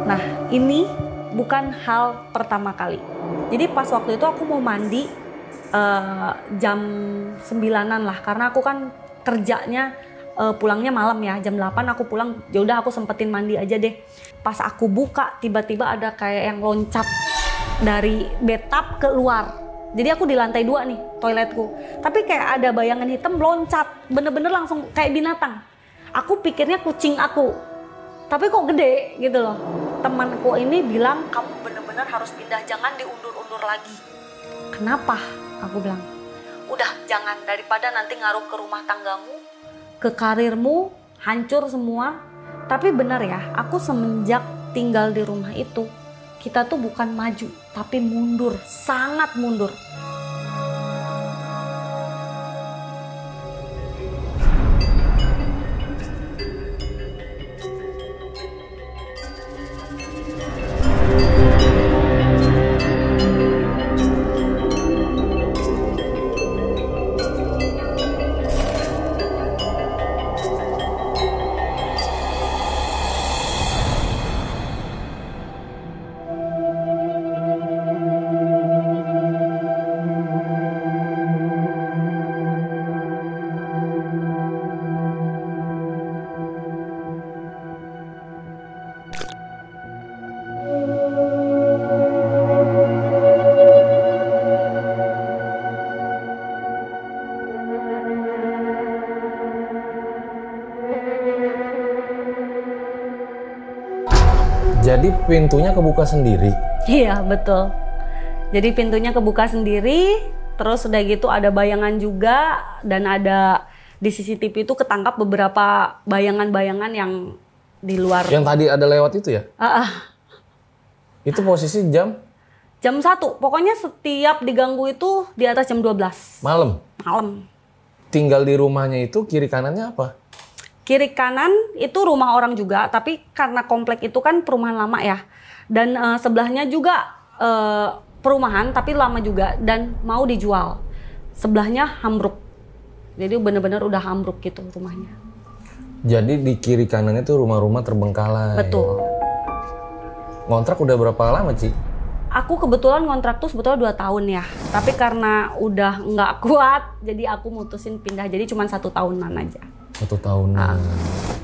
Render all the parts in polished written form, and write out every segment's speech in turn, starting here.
Nah, ini bukan hal pertama kali. Jadi pas waktu itu aku mau mandi jam 9-an lah, karena aku kan kerjanya pulangnya malam ya, jam 8 aku pulang, yaudah aku sempetin mandi aja deh. Pas aku buka, tiba-tiba ada kayak yang loncat dari bathtub keluar. Jadi aku di lantai 2 nih, toiletku. Tapi kayak ada bayangan hitam loncat, bener-bener langsung kayak binatang. Aku pikirnya kucing aku, tapi kok gede gitu loh. Temanku ini bilang, kamu bener-bener harus pindah, jangan diundur-undur lagi. Kenapa? Aku bilang, udah jangan, daripada nanti ngaruh ke rumah tanggamu, ke karirmu, hancur semua. Tapi benar ya, aku semenjak tinggal di rumah itu, kita tuh bukan maju, tapi mundur, sangat mundur. Jadi pintunya kebuka sendiri? Iya, betul. Jadi pintunya kebuka sendiri, terus udah gitu ada bayangan juga, dan ada di CCTV itu ketangkap beberapa bayangan-bayangan yang di luar. Yang tadi ada lewat itu ya? Itu posisi jam? Jam 1, pokoknya setiap diganggu itu di atas jam 12. Malam? Malam. Tinggal di rumahnya itu kiri kanannya apa? Kiri kanan itu rumah orang juga, tapi karena komplek itu kan perumahan lama ya. Dan sebelahnya juga perumahan, tapi lama juga dan mau dijual. Sebelahnya ambruk. Jadi benar-benar udah ambruk gitu rumahnya. Jadi di kiri kanannya tuh rumah-rumah terbengkalai. Betul. Ngontrak udah berapa lama, Ci? Aku kebetulan ngontrak tuh sebetulnya 2 tahun ya. Tapi karena udah nggak kuat, jadi aku mutusin pindah. Jadi cuma 1 tahunan aja. 1 tahunan.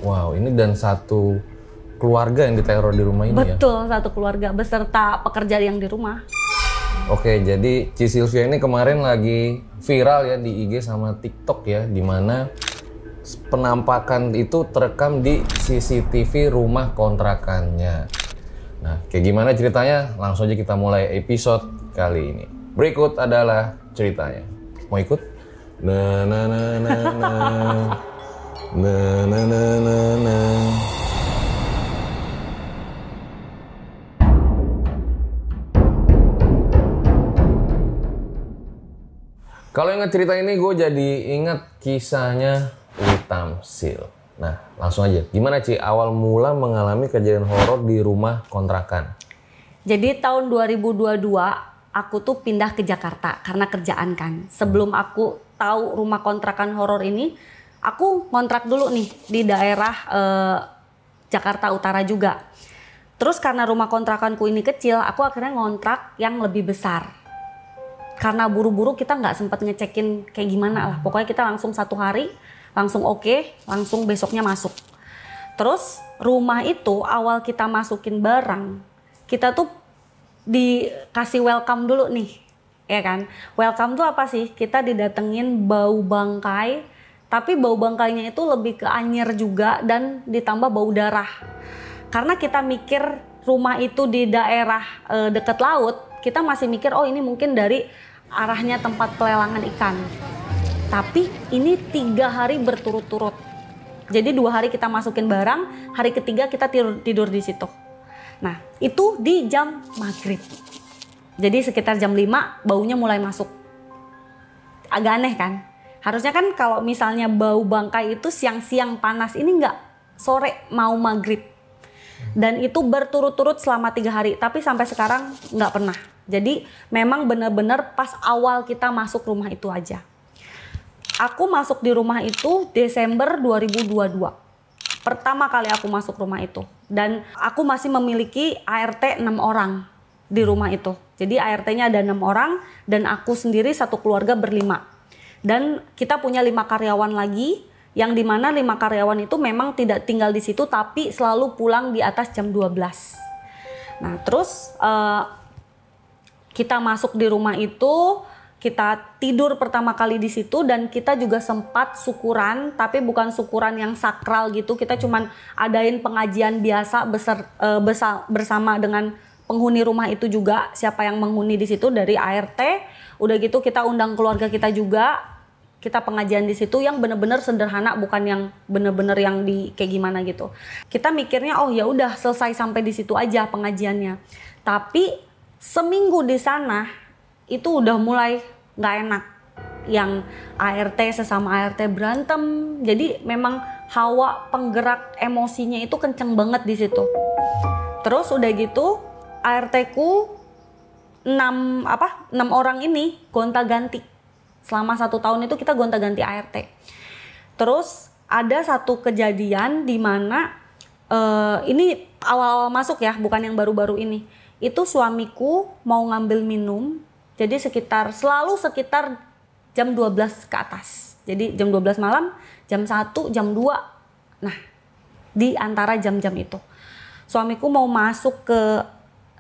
Wow, ini dan satu keluarga yang diteror di rumah ini. Betul, ya? satu keluarga beserta pekerja yang di rumah. Oke, jadi Ci Sylvia ini kemarin lagi viral ya di IG sama TikTok ya, dimana penampakan itu terekam di CCTV rumah kontrakannya. Nah, kayak gimana ceritanya? Langsung aja kita mulai episode kali ini. Berikut adalah ceritanya. Mau ikut? Nah, nah, nah, nah, nah. Nah, nah, nah, nah, nah. Kalau ingat cerita ini, gue jadi ingat kisahnya Witamsil. Nah, langsung aja. Gimana, Ci, awal mula mengalami kejadian horor di rumah kontrakan? Jadi tahun 2022, aku tuh pindah ke Jakarta karena kerjaan kan. Sebelum aku tahu rumah kontrakan horor ini, aku ngontrak dulu nih di daerah Jakarta Utara juga. Terus karena rumah kontrakanku ini kecil, aku akhirnya ngontrak yang lebih besar. Karena buru-buru kita nggak sempat ngecekin kayak gimana lah. Pokoknya kita langsung 1 hari, langsung oke, langsung besoknya masuk. Terus rumah itu awal kita masukin barang, kita tuh dikasih welcome dulu nih, ya kan? Welcome tuh apa sih? Kita didatengin bau bangkai, tapi bau bangkainya itu lebih ke anyer juga dan ditambah bau darah. Karena kita mikir rumah itu di daerah dekat laut, kita masih mikir oh ini mungkin dari arahnya tempat pelelangan ikan. Tapi ini 3 hari berturut-turut. Jadi 2 hari kita masukin barang, hari ketiga kita tidur di situ. Nah itu di jam maghrib. Jadi sekitar jam 5 baunya mulai masuk. Agak aneh kan? Harusnya kan kalau misalnya bau bangkai itu siang-siang panas, ini enggak, sore mau maghrib. Dan itu berturut-turut selama 3 hari, tapi sampai sekarang nggak pernah. Jadi memang benar-benar pas awal kita masuk rumah itu aja. Aku masuk di rumah itu Desember 2022. Pertama kali aku masuk rumah itu. Dan aku masih memiliki ART 6 orang di rumah itu. Jadi ART-nya ada 6 orang dan aku sendiri satu keluarga berlima. Dan kita punya 5 karyawan lagi, yang dimana 5 karyawan itu memang tidak tinggal di situ tapi selalu pulang di atas jam 12. Nah terus kita masuk di rumah itu, kita tidur pertama kali di situ dan kita juga sempat syukuran, tapi bukan syukuran yang sakral gitu. Kita cuman adain pengajian biasa bersama dengan penghuni rumah itu juga, siapa yang menghuni di situ dari ART. Udah gitu kita undang keluarga kita juga. Kita pengajian di situ yang bener-bener sederhana, bukan yang bener-bener yang di kayak gimana gitu. Kita mikirnya oh ya udah selesai sampai di situ aja pengajiannya. Tapi seminggu di sana itu udah mulai nggak enak. Yang ART sesama ART berantem. Jadi memang hawa penggerak emosinya itu kenceng banget di situ. Terus udah gitu ART-ku 6 orang ini gonta-ganti. Selama 1 tahun itu kita gonta-ganti ART. Terus ada satu kejadian di mana ini awal-awal masuk ya, bukan yang baru-baru ini. Itu suamiku mau ngambil minum, jadi selalu sekitar jam 12 ke atas. Jadi jam 12 malam, jam 1, jam 2. Nah, di antara jam-jam itu. Suamiku mau masuk ke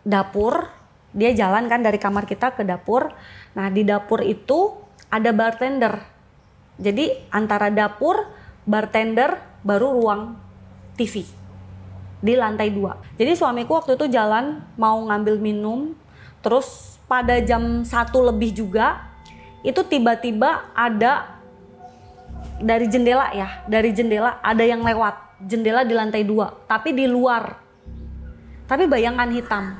dapur, dia jalan kan dari kamar kita ke dapur. Nah, di dapur itu ada bartender. Jadi antara dapur, bartender, baru ruang TV di lantai 2. Jadi suamiku waktu itu jalan mau ngambil minum, terus pada jam 1 lebih juga itu tiba-tiba ada dari jendela ada yang lewat jendela di lantai 2, tapi di luar, tapi bayangan hitam.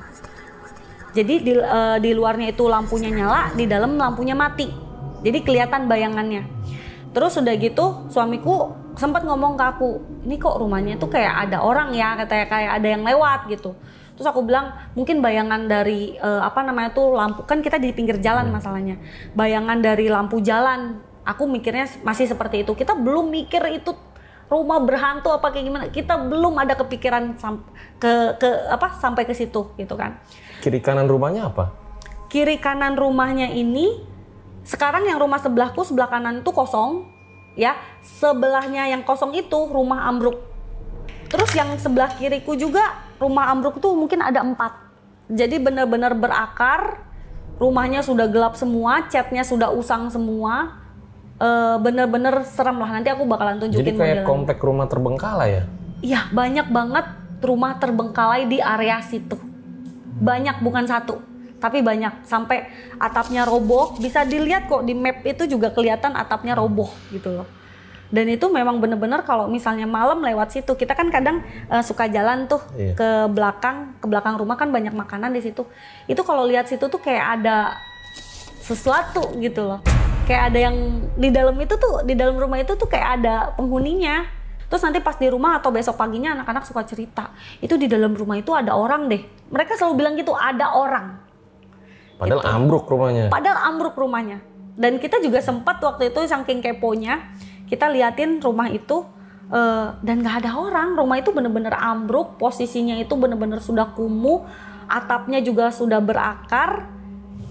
Jadi di luarnya itu lampunya nyala, di dalam lampunya mati. Jadi kelihatan bayangannya. Terus udah gitu suamiku sempat ngomong ke aku, ini kok rumahnya tuh kayak ada orang ya, katanya kayak ada yang lewat gitu. Terus aku bilang mungkin bayangan dari lampu, kan kita di pinggir jalan masalahnya. Bayangan dari lampu jalan. Aku mikirnya masih seperti itu. Kita belum mikir itu rumah berhantu apa kayak gimana. Kita belum ada kepikiran sampai ke situ gitu kan. Kiri kanan rumahnya apa? Kiri kanan rumahnya ini sekarang yang rumah sebelahku sebelah kanan itu kosong ya, sebelahnya yang kosong itu rumah ambruk. Terus yang sebelah kiriku juga rumah ambruk tuh mungkin ada 4. Jadi benar-benar berakar, rumahnya sudah gelap semua, catnya sudah usang semua, bener-bener serem lah. Nanti aku bakalan tunjukin. Jadi kayak komplek rumah terbengkalai ya? Iya, banyak banget rumah terbengkalai di area situ. Banyak, bukan satu. Tapi banyak, sampai atapnya roboh, bisa dilihat kok di map itu juga kelihatan atapnya roboh gitu loh. Dan itu memang bener-bener kalau misalnya malam lewat situ, kita kan kadang suka jalan tuh ke belakang rumah kan banyak makanan di situ. Itu kalau lihat situ tuh kayak ada sesuatu gitu loh. Kayak ada yang di dalam itu tuh, di dalam rumah itu tuh kayak ada penghuninya. Terus nanti pas di rumah atau besok paginya anak-anak suka cerita, itu di dalam rumah itu ada orang deh. Mereka selalu bilang gitu, ada orang. Padahal gitu. Padahal ambruk rumahnya. Dan kita juga sempat waktu itu saking keponya, kita liatin rumah itu dan nggak ada orang. Rumah itu bener-bener ambruk, posisinya itu bener-bener sudah kumuh, atapnya juga sudah berakar.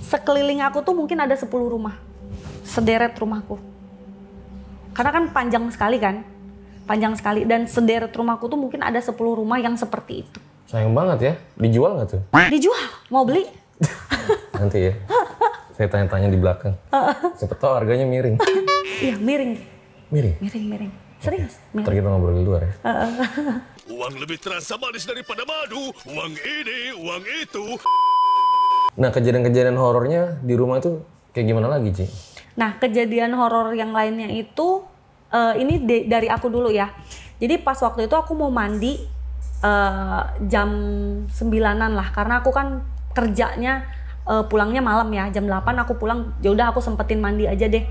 Sekeliling aku tuh mungkin ada 10 rumah, sederet rumahku. Karena kan panjang sekali dan sederet rumahku tuh mungkin ada 10 rumah yang seperti itu. Sayang banget ya, dijual nggak tuh? Dijual, mau beli? Nanti ya, saya tanya-tanya di belakang. Siapa tahu harganya miring. Iya, miring. Miring? Serius? Ntar kita ngobrol di luar ya. Uang lebih terasa manis daripada madu. Uang ini, uang itu. Nah, kejadian-kejadian horornya di rumah itu kayak gimana lagi, Ci? Nah, kejadian horor yang lainnya itu, ini dari aku dulu ya. Jadi pas waktu itu aku mau mandi jam 9-an lah, karena aku kan kerjanya pulangnya malam ya, jam 8 aku pulang, ya udah aku sempetin mandi aja deh.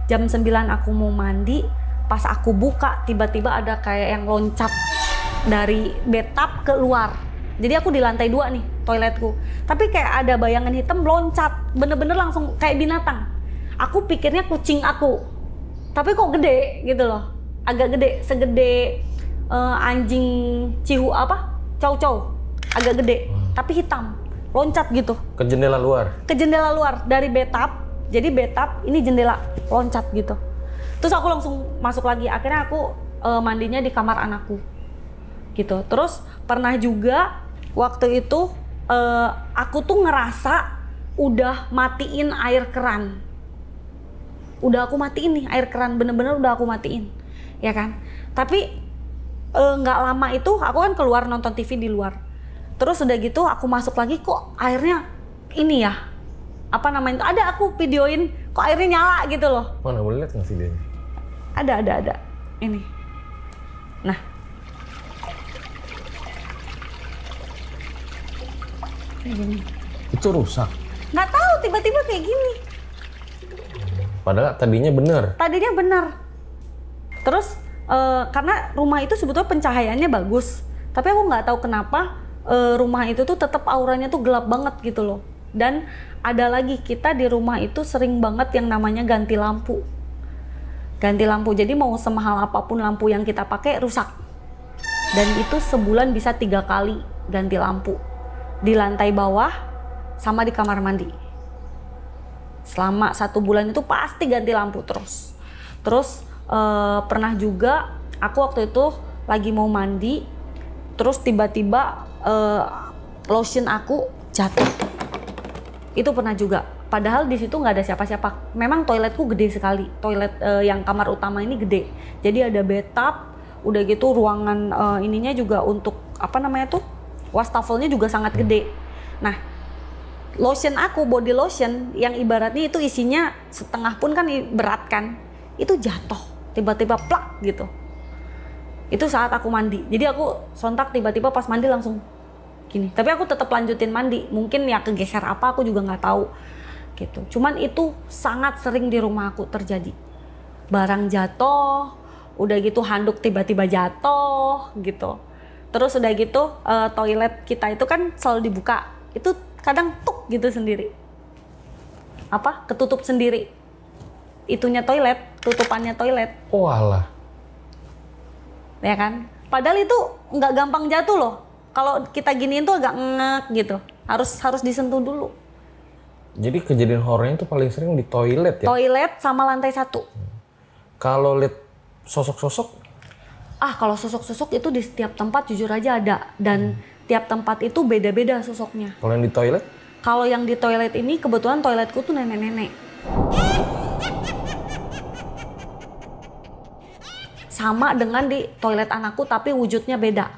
Jam 9 aku mau mandi, pas aku buka tiba-tiba ada kayak yang loncat dari bathtub keluar. Jadi aku di lantai 2 nih toiletku. Tapi kayak ada bayangan hitam loncat, bener-bener langsung kayak binatang. Aku pikirnya kucing aku, tapi kok gede gitu loh, agak gede, segede anjing chow, agak gede, tapi hitam, loncat gitu. Ke jendela luar? Ke jendela luar dari bathtub. Jadi bathtub ini jendela, loncat gitu. Terus aku langsung masuk lagi. Akhirnya aku mandinya di kamar anakku, gitu. Terus pernah juga waktu itu aku tuh ngerasa udah matiin air keran. Udah aku matiin nih air keran, bener-bener udah aku matiin, ya kan. Tapi nggak lama itu aku kan keluar nonton TV di luar. Terus udah gitu aku masuk lagi, kok airnya ini ya, apa namanya itu, ada aku videoin kok airnya nyala gitu loh. Mana boleh lihat nggak videonya? Ada ini. Nah, kayak gini. Itu rusak? Nggak tahu, tiba-tiba kayak gini. Padahal tadinya bener. Tadinya benar. Terus karena rumah itu sebetulnya pencahayaannya bagus, tapi aku nggak tahu kenapa rumah itu tuh tetap auranya tuh gelap banget gitu loh. Dan ada lagi, kita di rumah itu sering banget yang namanya ganti lampu. Ganti lampu, jadi mau semahal apapun lampu yang kita pakai rusak. Dan itu sebulan bisa 3 kali ganti lampu. Di lantai bawah sama di kamar mandi. Selama 1 bulan itu pasti ganti lampu terus. Terus pernah juga aku waktu itu lagi mau mandi, terus tiba-tiba lotion aku jatuh. Itu pernah juga. Padahal di situ nggak ada siapa-siapa. Memang toiletku gede sekali. Toilet yang kamar utama ini gede. Jadi ada bathtub, udah gitu ruangan ininya juga untuk apa namanya tuh, wastafelnya juga sangat gede. Nah, lotion aku, body lotion yang ibaratnya itu isinya setengah pun kan berat kan, itu jatuh tiba-tiba plak gitu. Itu saat aku mandi. Jadi aku sontak tiba-tiba pas mandi langsung gini. Tapi aku tetap lanjutin mandi. Mungkin ya kegeser apa aku juga nggak tahu gitu. Cuman itu sangat sering di rumah aku terjadi. Barang jatuh, udah gitu handuk tiba-tiba jatuh gitu. Terus udah gitu toilet kita itu kan selalu dibuka. Itu kadang tuk gitu sendiri, apa, ketutup sendiri, itunya toilet, tutupannya toilet. Oh alah. Ya kan, padahal itu nggak gampang jatuh loh. Kalau kita giniin tuh agak ngek gitu, harus disentuh dulu. Jadi kejadian horornya itu paling sering di toilet ya? Toilet sama lantai 1. Kalau lihat sosok-sosok? Kalau sosok-sosok itu di setiap tempat jujur aja ada, dan tiap tempat itu beda-beda sosoknya. Kalau yang di toilet? Kalau yang di toilet ini kebetulan toiletku tuh nenek-nenek. Sama dengan di toilet anakku tapi wujudnya beda.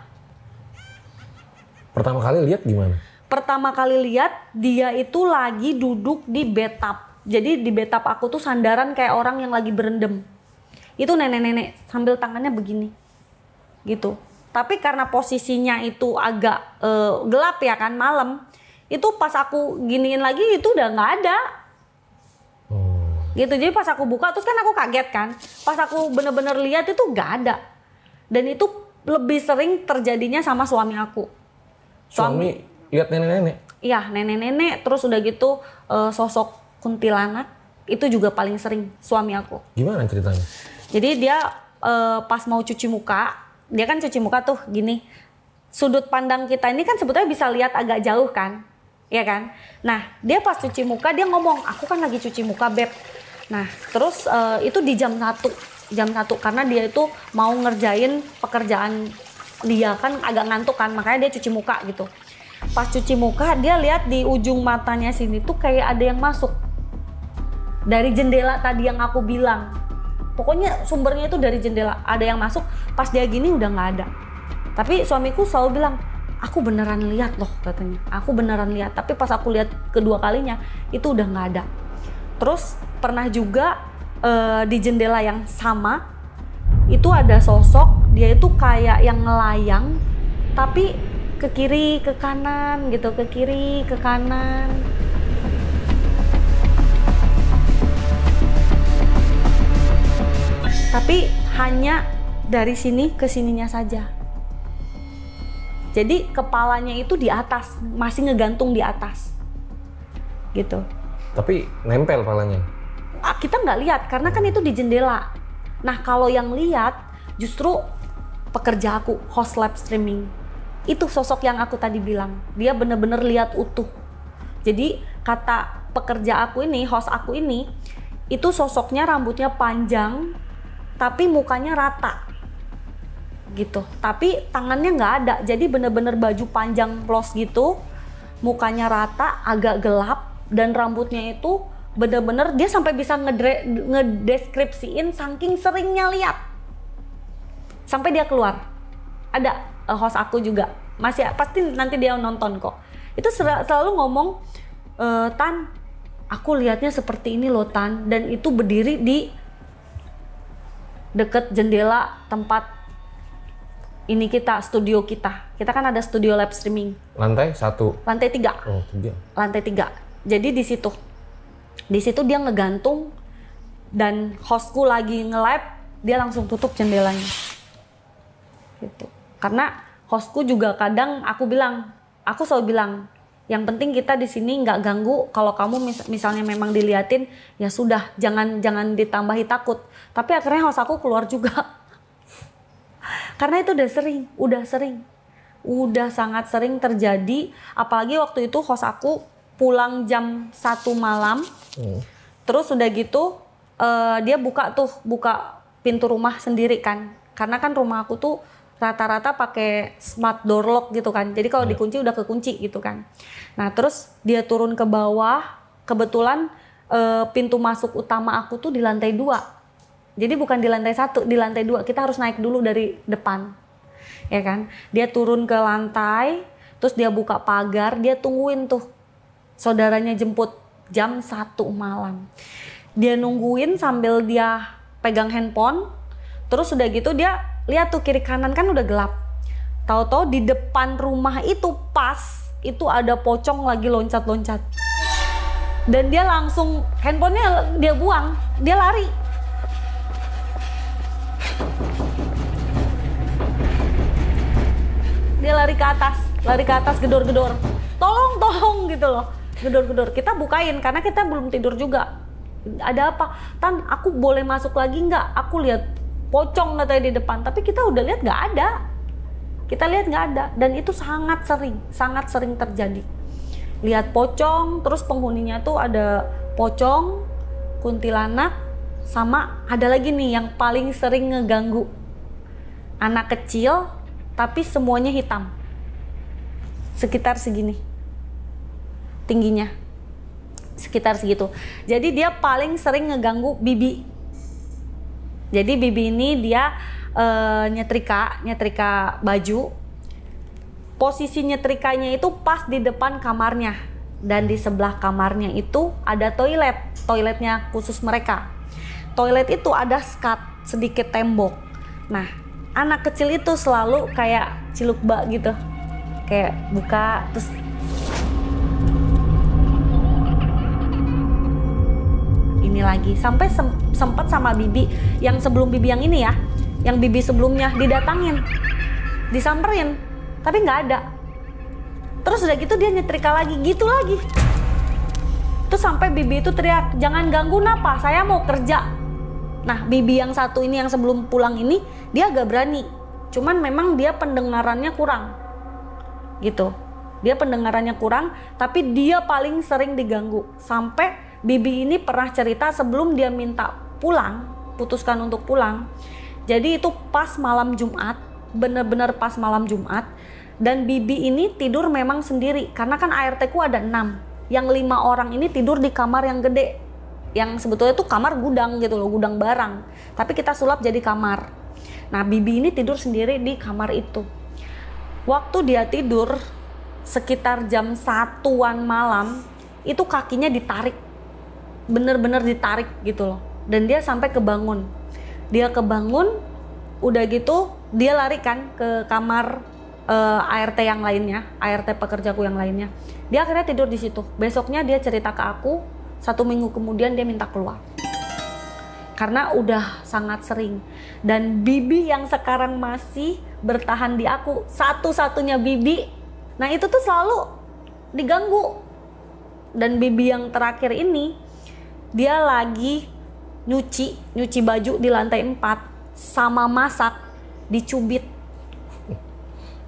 Pertama kali lihat gimana? Pertama kali lihat dia itu lagi duduk di bathtub. Jadi di bathtub aku tuh sandaran kayak orang yang lagi berendam. Itu nenek-nenek sambil tangannya begini. Gitu. Tapi karena posisinya itu agak gelap ya kan, malam, itu pas aku giniin lagi itu udah nggak ada. Gitu, jadi pas aku buka terus kan aku kaget kan, pas aku bener-bener lihat itu nggak ada. Dan itu lebih sering terjadinya sama suami aku. Suami lihat nenek-nenek? Iya, nenek-nenek, terus udah gitu sosok kuntilanak, itu juga paling sering suami aku. Gimana ceritanya? Jadi dia pas mau cuci muka, dia kan cuci muka tuh gini, sudut pandang kita ini kan sebetulnya bisa lihat agak jauh kan, ya kan. Nah dia pas cuci muka dia ngomong, aku kan lagi cuci muka beb. Nah terus itu di jam 1 karena dia itu mau ngerjain pekerjaan dia, kan agak ngantuk kan, makanya dia cuci muka gitu. Pas cuci muka dia lihat di ujung matanya sini tuh kayak ada yang masuk dari jendela tadi yang aku bilang. Pokoknya sumbernya itu dari jendela, ada yang masuk. Pas dia gini udah nggak ada. Tapi suamiku selalu bilang, aku beneran lihat loh katanya. Aku beneran lihat. Tapi pas aku lihat kedua kalinya itu udah nggak ada. Terus pernah juga di jendela yang sama itu ada sosok, dia itu kayak yang ngelayang, tapi ke kiri ke kanan gitu, ke kiri ke kanan. Tapi hanya dari sini ke sininya saja. Jadi kepalanya itu di atas, masih ngegantung di atas. Gitu. Tapi nempel palanya? Kita nggak lihat karena kan itu di jendela. Nah kalau yang lihat justru pekerja aku, host live streaming. Itu sosok yang aku tadi bilang. Dia bener-bener lihat utuh. Jadi kata pekerja aku ini, host aku ini, itu sosoknya rambutnya panjang, tapi mukanya rata. Gitu. Tapi tangannya nggak ada. Jadi bener-bener baju panjang los gitu, mukanya rata, agak gelap, dan rambutnya itu bener-bener dia sampai bisa ngedeskripsiin saking seringnya lihat. Sampai dia keluar. Ada host aku juga, masih pasti nanti dia nonton kok. Itu selalu ngomong, Tan, aku lihatnya seperti ini loh Tan, dan itu berdiri di deket jendela tempat ini kita, studio kita. Kita kan ada studio live streaming. Lantai 1? Lantai 3. Oh, 3. Lantai 3. Jadi di situ. Di situ dia ngegantung, dan hostku lagi nge-live, dia langsung tutup jendelanya. Gitu. Karena hostku juga kadang aku selalu bilang, yang penting kita di sini nggak ganggu. Kalau kamu misalnya memang diliatin, ya sudah, jangan ditambahi takut. Tapi akhirnya host aku keluar juga. Karena itu udah sangat sering terjadi. Apalagi waktu itu host aku pulang jam 1 malam. Terus udah gitu dia buka pintu rumah sendiri kan. Karena kan rumah aku tuh rata-rata pakai smart door lock gitu kan. Jadi kalau dikunci udah kekunci gitu kan. Nah terus dia turun ke bawah. Kebetulan pintu masuk utama aku tuh di lantai 2. Jadi bukan di lantai 1, di lantai 2. Kita harus naik dulu dari depan. Ya kan? Dia turun ke lantai, terus dia buka pagar, dia tungguin tuh saudaranya jemput jam 1 malam. Dia nungguin sambil dia pegang handphone. Terus udah gitu dia lihat tuh kiri kanan kan udah gelap. Tahu-tahu di depan rumah itu pas itu ada pocong lagi loncat-loncat. Dan dia langsung handphonenya dia buang, dia lari. Dia lari ke atas gedor-gedor. Tolong gitu loh. Gedor-gedor. Kita bukain karena kita belum tidur juga. Ada apa? Tan, aku boleh masuk lagi nggak? Aku lihat pocong katanya di depan. Tapi kita udah lihat nggak ada. Kita lihat nggak ada. Dan itu sangat sering terjadi. Lihat pocong, terus penghuninya tuh ada pocong, kuntilanak, sama ada lagi nih yang paling sering ngeganggu. Anak kecil, tapi semuanya hitam. Sekitar segini. Tingginya. Sekitar segitu. Jadi dia paling sering ngeganggu Bibi. Jadi Bibi ini dia nyetrika baju. Posisi nyetrikanya itu pas di depan kamarnya. Dan di sebelah kamarnya itu ada toilet. Toiletnya khusus mereka. Toilet itu ada skat sedikit tembok. Nah, anak kecil itu selalu kayak cilukba gitu. Kayak buka terus ini lagi. Sampai sempat sama Bibi yang sebelum Bibi yang ini ya, yang Bibi sebelumnya didatangin, disamperin, tapi nggak ada. Terus udah gitu dia nyetrika lagi, gitu lagi. Terus sampai Bibi itu teriak, jangan ganggu Napa, saya mau kerja. Nah Bibi yang satu ini yang sebelum pulang ini dia agak berani, cuman memang dia pendengarannya kurang gitu. Dia pendengarannya kurang, tapi dia paling sering diganggu. Sampai Bibi ini pernah cerita sebelum dia minta pulang, putuskan untuk pulang. Jadi itu pas malam Jumat, bener-bener pas malam Jumat. Dan Bibi ini tidur memang sendiri, karena kan ART ku ada 6. Yang 5 orang ini tidur di kamar yang gede, yang sebetulnya tuh kamar gudang gitu loh, gudang barang. Tapi kita sulap jadi kamar. Nah Bibi ini tidur sendiri di kamar itu. Waktu dia tidur, sekitar jam 1-an malam, itu kakinya ditarik. Bener-bener ditarik gitu loh. Dan dia sampai kebangun. Dia kebangun, udah gitu dia lari kan ke kamar ART yang lainnya, ART pekerjaku yang lainnya. Dia akhirnya tidur di situ. Besoknya dia cerita ke aku, 1 minggu kemudian dia minta keluar. karena udah sangat sering. Dan Bibi yang sekarang masih bertahan di aku, satu-satunya Bibi, nah itu tuh selalu diganggu. Dan Bibi yang terakhir ini, dia lagi nyuci baju di lantai 4 sama masak, dicubit.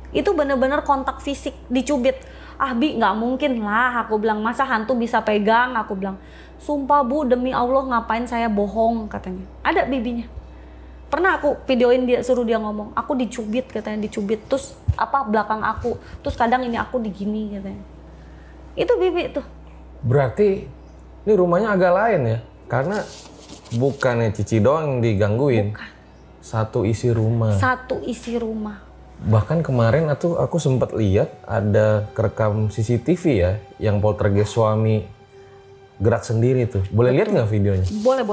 Itu bener-bener kontak fisik, dicubit. Ah Bi, nggak mungkin lah, aku bilang, masa hantu bisa pegang, aku bilang. Sumpah Bu, demi Allah ngapain saya bohong, katanya. Ada Bibinya. Pernah aku videoin dia, suruh dia ngomong, aku dicubit, katanya, dicubit. Terus apa belakang aku, terus kadang ini aku digini, katanya. Itu Bibi tuh. Berarti ini rumahnya agak lain ya, karena bukannya Cici doang yang digangguin. Bukan. Satu isi rumah. Satu isi rumah. Bahkan kemarin aku sempat lihat ada kerekam CCTV ya, yang poltergeist suami gerak sendiri tuh. Boleh lihat nggak videonya? Boleh.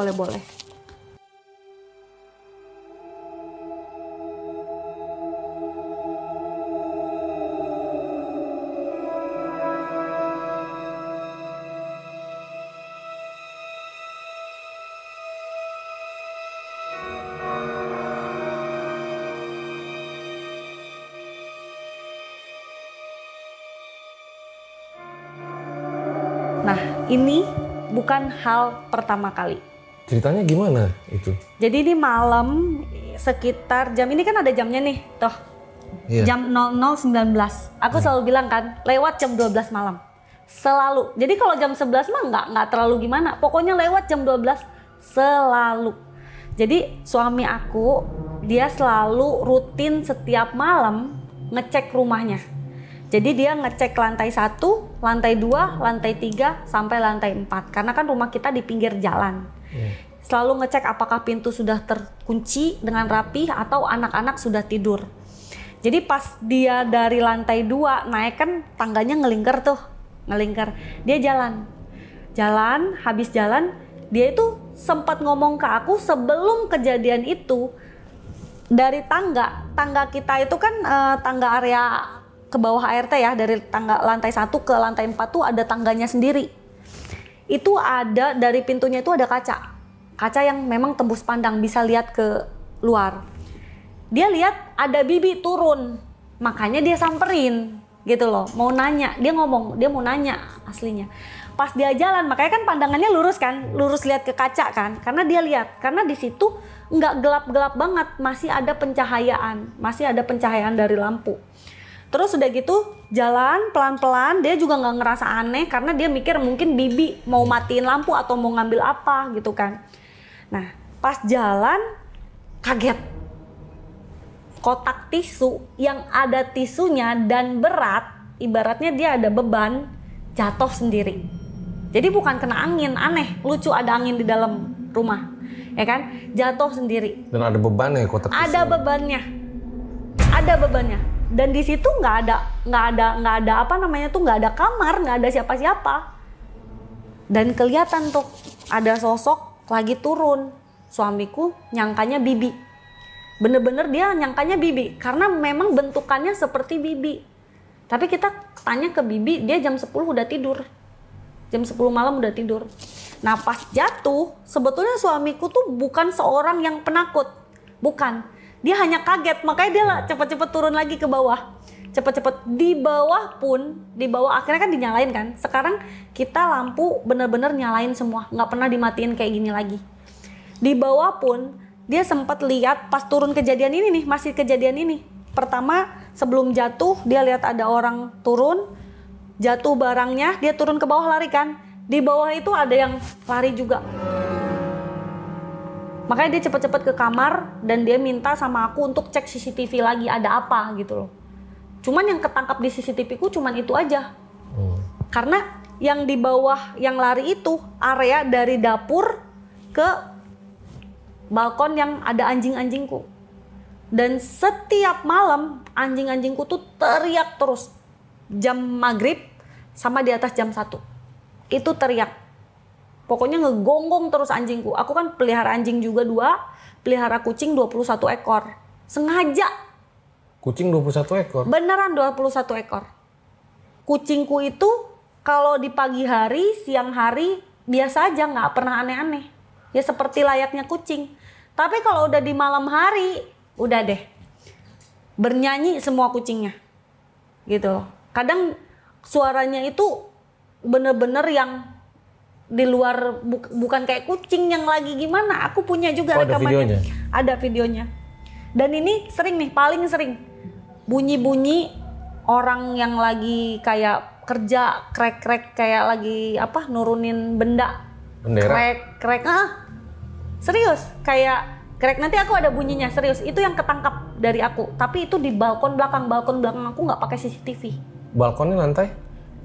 Nah, ini bukan hal pertama kali. Ceritanya gimana itu? Jadi ini malam sekitar jam ini kan ada jamnya nih, toh. Iya. Jam 00.19. Aku selalu bilang kan, lewat jam 12 malam. Selalu. Jadi kalau jam 11 mah nggak terlalu gimana. Pokoknya lewat jam 12 selalu. Jadi suami aku, dia selalu rutin setiap malam ngecek rumahnya. Jadi dia ngecek lantai 1, lantai 2, lantai 3, sampai lantai 4. Karena kan rumah kita di pinggir jalan. Selalu ngecek apakah pintu sudah terkunci dengan rapi atau anak-anak sudah tidur. Jadi pas dia dari lantai 2 naik kan tangganya ngelingkar tuh. Ngelingkar. Dia jalan, habis jalan dia itu sempat ngomong ke aku sebelum kejadian itu. Dari tangga kita itu kan tangga area ke bawah ART ya, dari tangga lantai 1 ke lantai 4 tuh ada tangganya sendiri. Itu ada, dari pintunya itu ada kaca yang memang tembus pandang, bisa lihat ke luar. Dia lihat ada Bibi turun, makanya dia samperin gitu loh, mau nanya. Dia ngomong, dia mau nanya aslinya. Pas dia jalan, makanya kan pandangannya lurus kan, lurus lihat ke kaca kan, karena dia lihat, karena di situ nggak gelap-gelap banget, masih ada pencahayaan dari lampu. Terus udah gitu jalan pelan-pelan, dia juga nggak ngerasa aneh karena dia mikir mungkin Bibi mau matiin lampu atau mau ngambil apa gitu kan. Nah pas jalan kaget, kotak tisu yang ada tisunya dan berat, ibaratnya dia ada beban, jatuh sendiri. Jadi bukan kena angin, aneh, lucu, ada angin di dalam rumah, ya kan? Jatuh sendiri. Dan ada bebannya kotak tisu. Ada bebannya. Dan di situ nggak ada apa namanya tuh, nggak ada kamar, nggak ada siapa-siapa. Dan kelihatan tuh ada sosok lagi turun. Suamiku nyangkanya Bibi. Bener-bener dia nyangkanya Bibi karena memang bentukannya seperti Bibi. Tapi kita tanya ke Bibi, dia jam 10 udah tidur. Jam 10 malam udah tidur. Nah pas jatuh, sebetulnya suamiku tuh bukan seorang yang penakut. Bukan. Dia hanya kaget, makanya dia cepet-cepet turun lagi ke bawah. Cepet-cepet di bawah akhirnya kan dinyalain kan. Sekarang kita lampu bener-bener nyalain semua, nggak pernah dimatiin kayak gini lagi. Di bawah pun dia sempat lihat pas turun kejadian ini nih, masih kejadian ini. Pertama sebelum jatuh dia lihat ada orang turun, jatuh barangnya, dia turun ke bawah lari kan. Di bawah itu ada yang lari juga. Makanya dia cepet-cepet ke kamar dan dia minta sama aku untuk cek CCTV lagi ada apa gitu loh. Cuman yang ketangkap di CCTV ku cuman itu aja. Karena yang di bawah yang lari itu area dari dapur ke balkon yang ada anjing-anjingku. Dan setiap malam anjing-anjingku tuh teriak terus. Jam maghrib sama di atas jam 1. Itu teriak. Pokoknya ngegonggong terus anjingku. Aku kan pelihara anjing juga 2, pelihara kucing 21 ekor. Sengaja. Kucing 21 ekor? Beneran 21 ekor. Kucingku itu kalau di pagi hari, siang hari biasa aja, nggak pernah aneh-aneh. ya seperti layaknya kucing. Tapi kalau udah di malam hari, udah deh bernyanyi semua kucingnya, gitu. Kadang suaranya itu bener-bener yang di luar, bukan kayak kucing yang lagi gimana. Aku punya juga ada videonya? Ada videonya. Dan ini sering nih, paling sering bunyi-bunyi orang yang lagi kayak kerja krek-krek, kayak lagi apa, nurunin benda. Bendera? Krek, serius, kayak krek. Nanti aku ada bunyinya, serius. Itu yang ketangkap dari aku. Tapi itu di balkon belakang aku nggak pakai CCTV. Balkonnya lantai?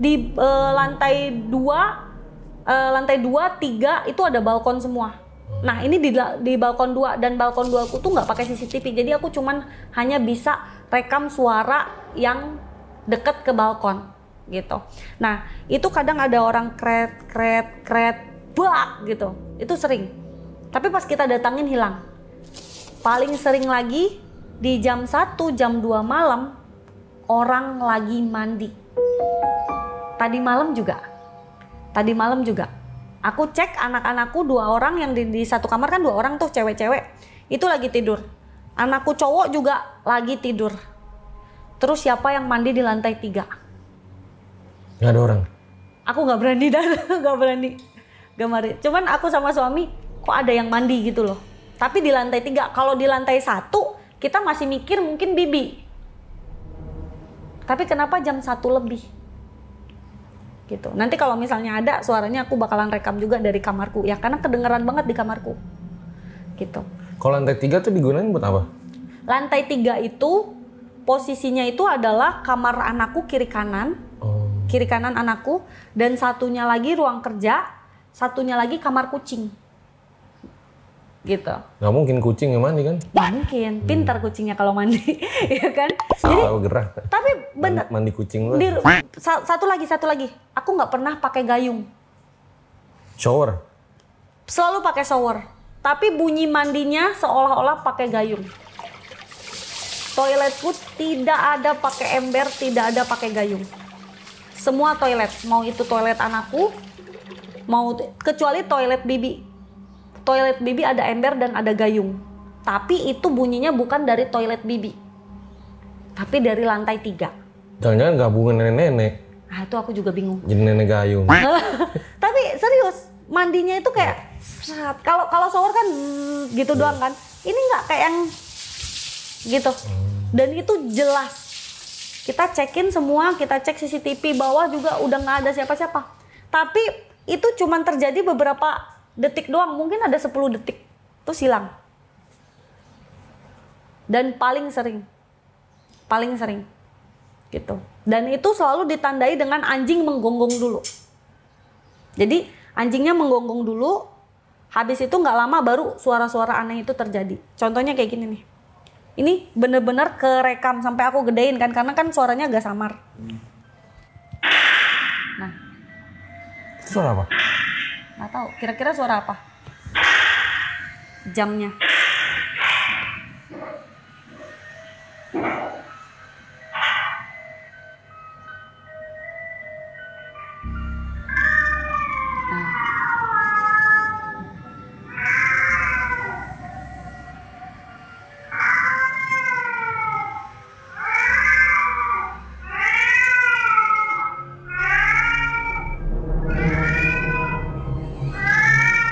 Di lantai 2, 3 itu ada balkon semua. Nah ini di balkon 2, dan balkon 2 aku tuh nggak pakai CCTV. Jadi aku cuman hanya bisa rekam suara yang deket ke balkon gitu. Nah itu kadang ada orang kret bak gitu. Itu sering. Tapi pas kita datangin hilang. Paling sering lagi di jam 1, jam 2 malam orang lagi mandi. Tadi malam juga. Aku cek anak-anakku 2 orang yang di satu kamar, kan 2 orang tuh cewek-cewek. Itu lagi tidur. Anakku cowok juga lagi tidur. Terus siapa yang mandi di lantai 3? Gak ada orang? Aku gak berani gak berani. Cuman aku sama suami, kok ada yang mandi gitu loh. Tapi di lantai 3, kalau di lantai 1 kita masih mikir mungkin bibi. Tapi kenapa jam 1 lebih? Gitu. Nanti kalau misalnya ada suaranya aku bakalan rekam juga dari kamarku ya, karena kedengeran banget di kamarku. Gitu. Kalau lantai 3 tuh digunain buat apa? Lantai 3 itu posisinya itu adalah kamar anakku kiri kanan. Kiri kanan anakku, dan satunya lagi ruang kerja, satunya lagi kamar kucing. Gitu. Nggak mungkin kucing yang mandi kan? Nggak mungkin, pintar kucingnya kalau mandi, ya kan? Salah gerah. Tapi bener. Mandi kucing lu. Satu lagi. Aku nggak pernah pakai gayung. Shower? Selalu pakai shower. Tapi bunyi mandinya seolah-olah pakai gayung. Toiletku tidak ada pakai ember, tidak ada pakai gayung. Semua toilet, mau itu toilet anakku, kecuali toilet bibi. Toilet bibi ada ember dan ada gayung. Tapi itu bunyinya bukan dari toilet bibi, tapi dari lantai 3. Jangan-jangan gabungan nenek-nenek. Nah itu aku juga bingung. Jadi nenek gayung. Tapi serius, mandinya itu kayak kalau shower kan gitu doang kan. Ini nggak kayak yang gitu. Dan itu jelas. Kita cekin semua, kita cek CCTV bawah juga udah nggak ada siapa-siapa. Tapi itu cuman terjadi beberapa detik doang, mungkin ada 10 detik, terus hilang. Dan paling sering gitu. Dan itu selalu ditandai dengan anjing menggonggong dulu. Jadi anjingnya menggonggong dulu, habis itu nggak lama baru suara-suara aneh itu terjadi. Contohnya kayak gini nih. Ini bener-bener kerekam sampai aku gedein kan, karena kan suaranya agak samar. Nah, itu suara apa? Nggak tahu, kira-kira suara apa? Jamnya.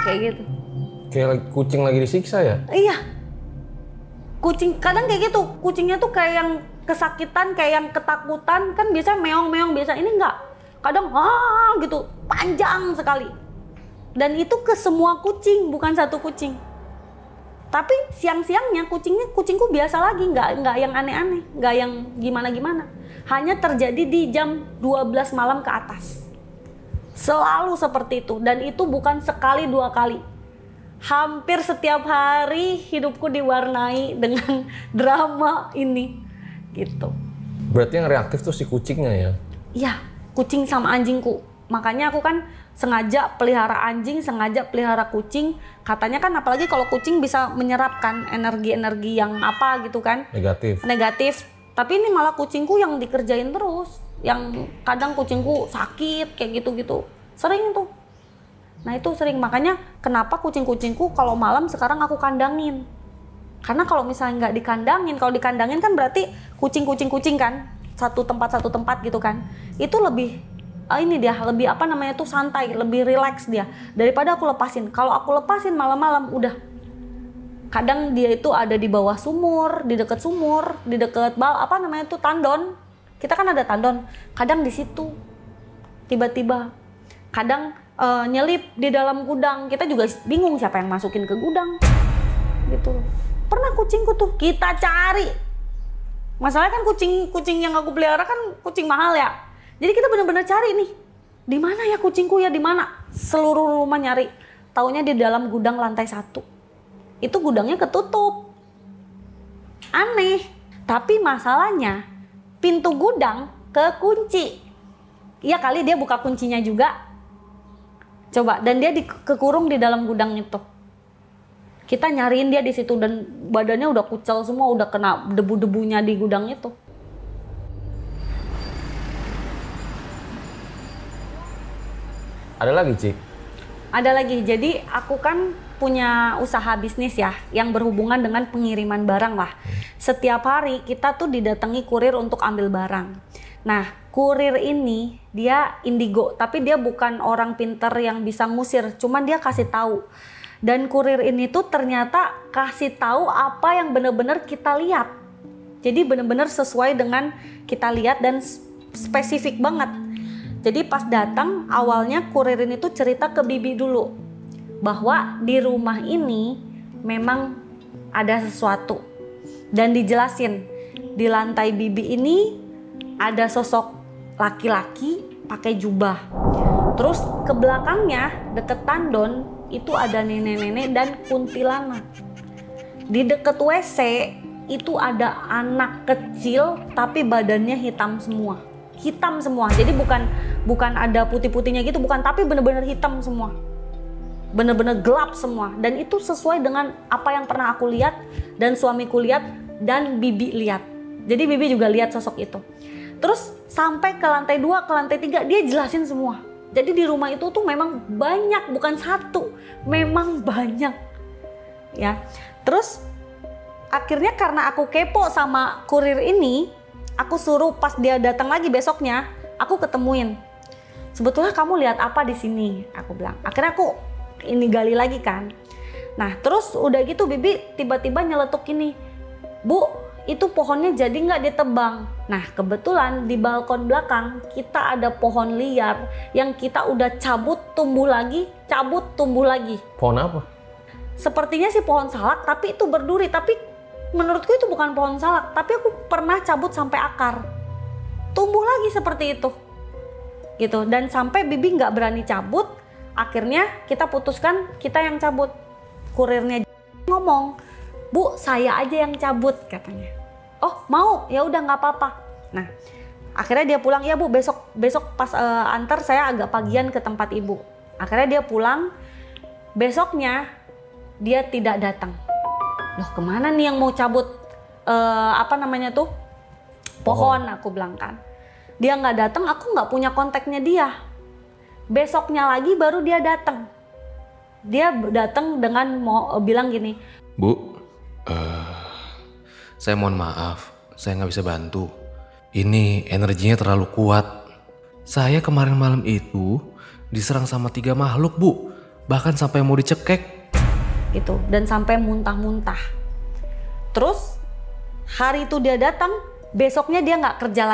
Kayak gitu. Kayak kucing lagi disiksa ya? Iya. Kucing kadang kayak gitu. Kucingnya tuh kayak yang kesakitan, kayak yang ketakutan. Kan biasa meong-meong biasa. Ini enggak. Kadang gitu. Panjang sekali. Dan itu ke semua kucing, bukan satu kucing. Tapi siang-siangnya kucingku biasa lagi, nggak yang aneh-aneh, nggak yang gimana-gimana. Hanya terjadi di jam 12 malam ke atas. Selalu seperti itu, dan itu bukan sekali 2 kali. Hampir setiap hari hidupku diwarnai dengan drama ini, gitu. Berarti yang reaktif tuh si kucingnya ya? Iya, kucing sama anjingku. Makanya aku kan sengaja pelihara anjing, sengaja pelihara kucing. Katanya kan apalagi kalau kucing bisa menyerapkan energi-energi yang apa gitu kan? Negatif. Tapi ini malah kucingku yang dikerjain terus. Yang kadang kucingku sakit kayak gitu-gitu. Sering tuh. Nah itu sering, makanya kenapa kucing-kucingku kalau malam sekarang aku kandangin. Karena kalau misalnya nggak dikandangin, kalau dikandangin kan berarti kucing kan, satu tempat gitu kan. Itu lebih ini dia lebih apa namanya tuh santai, lebih rileks dia daripada aku lepasin. Kalau aku lepasin malam-malam udah, kadang dia itu ada di bawah sumur, di dekat apa namanya tuh tandon. Kita kan ada tandon, kadang di situ tiba-tiba, kadang nyelip di dalam gudang. Kita juga bingung siapa yang masukin ke gudang gitu. Pernah kucingku tuh kita cari. Masalahnya kan kucing yang aku pelihara kan kucing mahal ya. Jadi kita benar-benar cari nih. Di mana ya kucingku ya, di mana? Seluruh rumah nyari. Taunya di dalam gudang lantai 1. Itu gudangnya ketutup. Aneh. Tapi masalahnya pintu gudang kekunci. Iya kali dia buka kuncinya juga. Coba, dan dia kekurung di dalam gudang itu. Kita nyariin dia di situ dan badannya udah kucel semua, udah kena debu-debunya di gudang itu. Ada lagi, Cik? Ada lagi. Jadi aku kan punya usaha bisnis ya yang berhubungan dengan pengiriman barang lah. Setiap hari kita tuh didatangi kurir untuk ambil barang. Nah, kurir ini dia indigo, tapi dia bukan orang pinter yang bisa ngusir, cuman dia kasih tahu. Dan kurir ini tuh ternyata kasih tahu apa yang benar-benar kita lihat. Jadi benar-benar sesuai dengan kita lihat dan spesifik banget. Jadi pas datang awalnya kurir ini tuh cerita ke Bibi dulu bahwa di rumah ini memang ada sesuatu. Dan dijelasin di lantai Bibi ini ada sosok laki-laki pakai jubah. Terus ke belakangnya deket tandon itu ada nenek-nenek dan kuntilanak. Di deket WC itu ada anak kecil tapi badannya hitam semua. Hitam semua. Jadi bukan ada putih-putihnya gitu, bukan, tapi bener-bener hitam semua. Bener-bener gelap semua. Dan itu sesuai dengan apa yang pernah aku lihat dan suamiku lihat dan Bibi lihat. Jadi Bibi juga lihat sosok itu. Terus sampai ke lantai 2, ke lantai 3 dia jelasin semua. Jadi di rumah itu tuh memang banyak, bukan satu, memang banyak. Ya. Terus akhirnya karena aku kepo sama kurir ini, aku suruh pas dia datang lagi besoknya, aku ketemuin. Sebetulnya kamu lihat apa di sini? Aku bilang. Akhirnya aku ini gali lagi kan. Nah, terus udah gitu Bibi tiba-tiba nyeletuk gini, "Bu, itu pohonnya jadi nggak ditebang?" Nah kebetulan di balkon belakang kita ada pohon liar yang kita udah cabut tumbuh lagi. Pohon apa? Sepertinya sih pohon salak, tapi itu berduri. Tapi menurutku itu bukan pohon salak, tapi aku pernah cabut sampai akar. Tumbuh lagi seperti itu. Gitu. Dan sampai Bibi nggak berani cabut, akhirnya kita putuskan kita yang cabut. Kurirnya ngomong, "Bu, saya aja yang cabut," katanya. "Oh mau? Ya udah nggak apa-apa." Nah akhirnya dia pulang, "Ya Bu, besok pas antar saya agak pagian ke tempat ibu." Akhirnya dia pulang. Besoknya dia tidak datang. Loh kemana nih yang mau cabut pohon, aku bilang kan. Dia nggak datang, aku nggak punya kontaknya dia. Besoknya lagi baru dia datang. Dia datang dengan bilang gini, "Bu, saya mohon maaf, saya nggak bisa bantu. Ini energinya terlalu kuat. Saya kemarin malam itu diserang sama 3 makhluk, Bu. Bahkan sampai mau dicekek." Gitu, dan sampai muntah-muntah. Terus hari itu dia datang, besoknya dia nggak kerja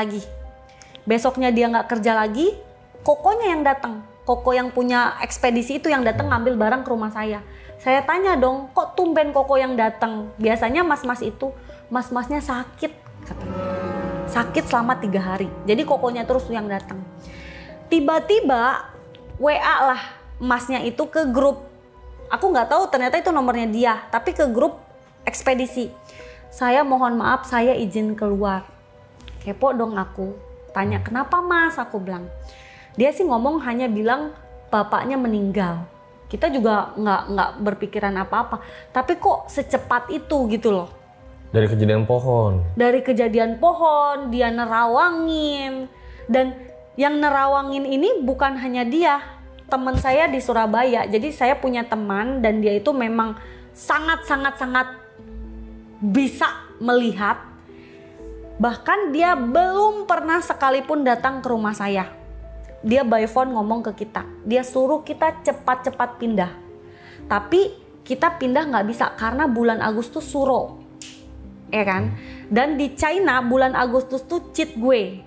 lagi. Kokonya yang datang. Koko yang punya ekspedisi itu yang datang ngambil barang ke rumah saya. Saya tanya dong, kok tumben Koko yang datang? Biasanya mas-masnya sakit katanya. Sakit selama 3 hari. Jadi Kokonya terus yang datang. Tiba-tiba WA lah masnya itu ke grup. Aku nggak tahu ternyata itu nomornya dia, tapi ke grup ekspedisi. "Saya mohon maaf, saya izin keluar." Kepo dong aku. Tanya, "Kenapa Mas?" Aku bilang. Dia sih ngomong hanya bilang bapaknya meninggal. Kita juga nggak berpikiran apa-apa. Tapi kok secepat itu gitu loh. Dari kejadian pohon, dia nerawangin. Dan yang nerawangin ini bukan hanya dia. teman saya di Surabaya. Jadi saya punya teman dan dia itu memang sangat bisa melihat. Bahkan dia belum pernah sekalipun datang ke rumah saya. Dia by phone ngomong ke kita. Dia suruh kita cepat-cepat pindah. Tapi kita pindah nggak bisa karena bulan Agustus suro. Ya kan? Dan di China bulan Agustus tuh Cit Gue.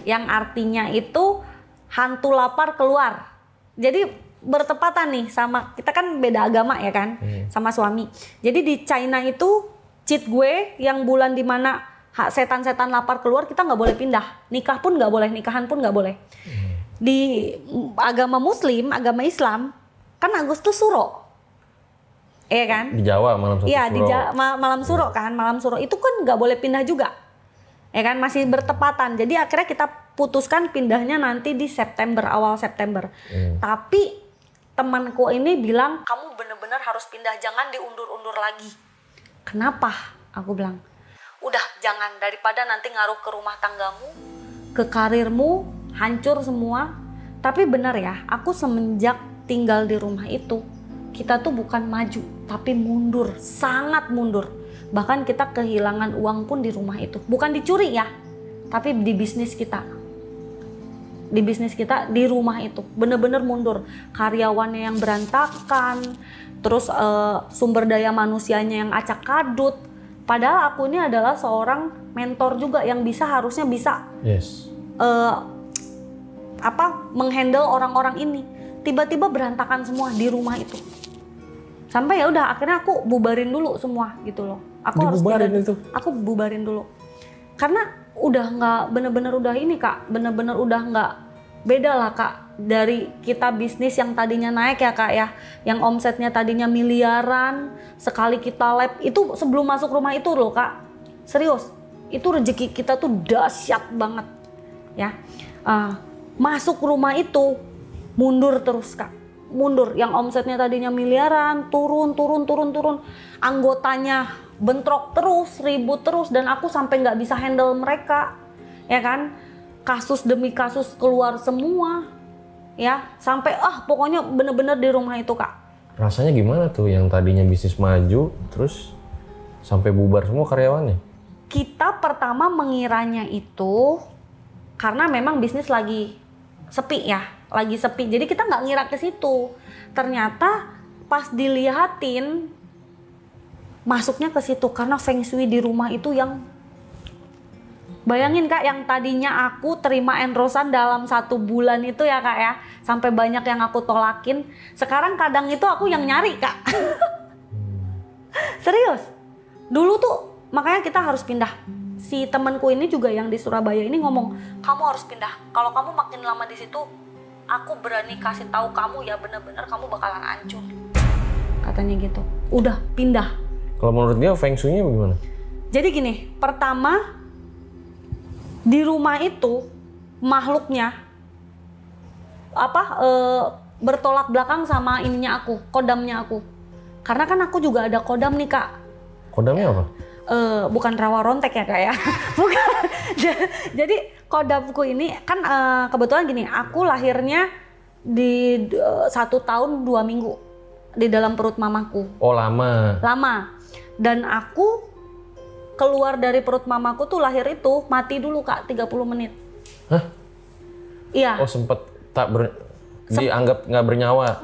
Yang artinya itu hantu lapar keluar. Jadi bertepatan nih sama, kita kan beda agama ya kan, sama suami. Jadi di China itu Cit Gue yang bulan dimana setan-setan lapar keluar, kita nggak boleh pindah. Nikah pun nggak boleh, nikahan pun nggak boleh. Di agama Muslim, agama Islam, kan Agustus suro. Iya kan? Di Jawa malam satu Iya, suro. di malam suro kan, malam suro itu kan nggak boleh pindah juga. Ya kan, masih bertepatan. Jadi akhirnya kita putuskan pindahnya nanti di September, awal September. Tapi temanku ini bilang, kamu bener-bener harus pindah, jangan diundur-undur lagi. Kenapa? Aku bilang, udah jangan, daripada nanti ngaruh ke rumah tanggamu, ke karirmu, hancur semua. Tapi benar ya, aku semenjak tinggal di rumah itu, kita tuh bukan maju, tapi mundur, sangat mundur. Bahkan kita kehilangan uang pun di rumah itu. Bukan dicuri ya, tapi di bisnis kita. Di bisnis kita, di rumah itu. Bener-bener mundur. Karyawannya yang berantakan, terus sumber daya manusianya yang acak kadut. Padahal aku ini adalah seorang mentor juga yang harusnya bisa menghandle orang-orang ini. Tiba-tiba berantakan semua di rumah itu. Sampai ya udah akhirnya aku bubarin dulu semua gitu loh. Aku harus itu. Aku bubarin dulu. Karena udah nggak, bener-bener udah ini Kak, bener-bener udah nggak, beda lah Kak dari kita bisnis yang tadinya naik ya Kak ya, yang omsetnya tadinya miliaran, sekali kita lab itu sebelum masuk rumah itu loh Kak, serius, itu rezeki kita tuh dahsyat banget ya. Masuk rumah itu mundur terus Kak, mundur, yang omsetnya tadinya miliaran turun, anggotanya bentrok terus, ribut terus, dan aku sampai nggak bisa handle mereka, ya kan? Kasus demi kasus keluar semua, ya, sampai pokoknya bener-bener di rumah itu Kak. Rasanya gimana tuh yang tadinya bisnis maju, terus sampai bubar semua karyawannya? Kita pertama mengiranya itu karena memang bisnis lagi sepi ya, lagi sepi. Jadi kita nggak ngira ke situ. Ternyata pas dilihatin masuknya ke situ karena feng shui di rumah itu yang, bayangin Kak, yang tadinya aku terima enrosan dalam 1 bulan itu ya Kak ya, sampai banyak yang aku tolakin, sekarang kadang itu aku yang nyari Kak. Serius, dulu tuh makanya kita harus pindah. Si temanku ini juga yang di Surabaya ini ngomong, kamu harus pindah, kalau kamu makin lama di situ, aku berani kasih tahu kamu ya, bener-bener kamu bakalan hancur, katanya gitu. Udah pindah. Kalau menurut dia feng shui-nya bagaimana? Jadi gini, pertama di rumah itu makhluknya bertolak belakang sama ininya aku, kodamnya aku. Karena kan aku juga ada kodam nih Kak. Kodamnya apa? Bukan rawa rontek ya Kak ya. Bukan. Jadi kodamku ini kan kebetulan gini, aku lahirnya di 1 tahun 2 minggu di dalam perut mamaku. Oh, lama. Lama. Dan aku keluar dari perut mamaku tuh lahir itu mati dulu Kak, 30 menit. Hah? Iya. Oh, sempet dianggap nggak bernyawa.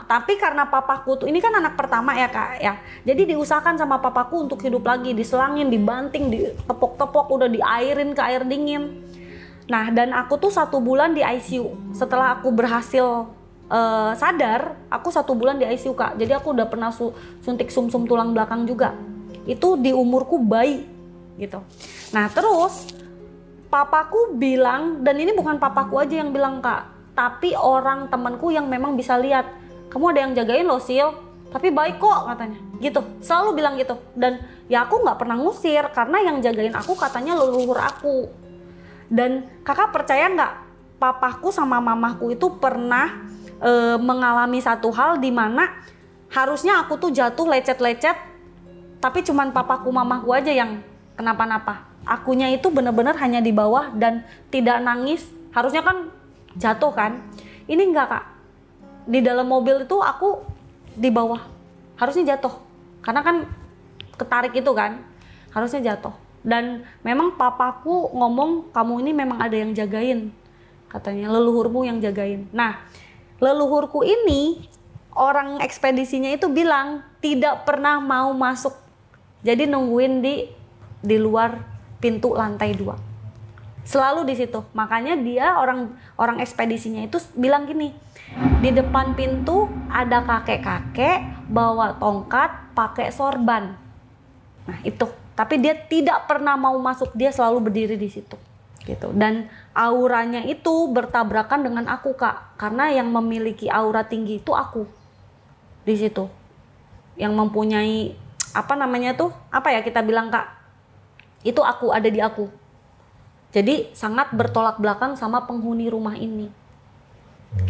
Tapi karena papaku tuh, ini kan anak pertama ya Kak ya. Jadi diusahakan sama papaku untuk hidup lagi, diselangin, dibanting, ditepok-tepok, udah diairin ke air dingin. Nah, dan aku tuh 1 bulan di ICU. Setelah aku berhasil sadar, aku 1 bulan di ICU Kak. Jadi aku udah pernah suntik sumsum tulang belakang juga. Itu di umurku bayi gitu. Nah terus papaku bilang, dan ini bukan papaku aja yang bilang Kak, tapi orang temanku yang memang bisa lihat, kamu ada yang jagain loh Sil, tapi baik kok katanya gitu, selalu bilang gitu. Dan ya aku nggak pernah ngusir karena yang jagain aku katanya leluhur aku. Dan kakak percaya nggak, papaku sama mamaku itu pernah mengalami satu hal di mana harusnya aku tuh jatuh lecet-lecet, tapi cuman papaku mamaku aja yang kenapa-napa. Akunya itu bener-bener hanya di bawah dan tidak nangis, harusnya kan jatuh kan. Ini enggak Kak, di dalam mobil itu aku di bawah, harusnya jatuh karena kan ketarik itu kan, harusnya jatuh. Dan memang papaku ngomong, kamu ini memang ada yang jagain, katanya leluhurmu yang jagain. Nah, leluhurku ini orang ekspedisinya itu bilang tidak pernah mau masuk, jadi nungguin di luar pintu lantai 2, selalu di situ. Makanya dia orang ekspedisinya itu bilang gini, di depan pintu ada kakek-kakek bawa tongkat pakai sorban. Nah itu, tapi dia tidak pernah mau masuk, dia selalu berdiri di situ gitu. Dan auranya itu bertabrakan dengan aku Kak, karena yang memiliki aura tinggi itu aku di situ, yang mempunyai apa namanya tuh, apa ya kita bilang Kak, itu aku, ada di aku. Jadi sangat bertolak belakang sama penghuni rumah ini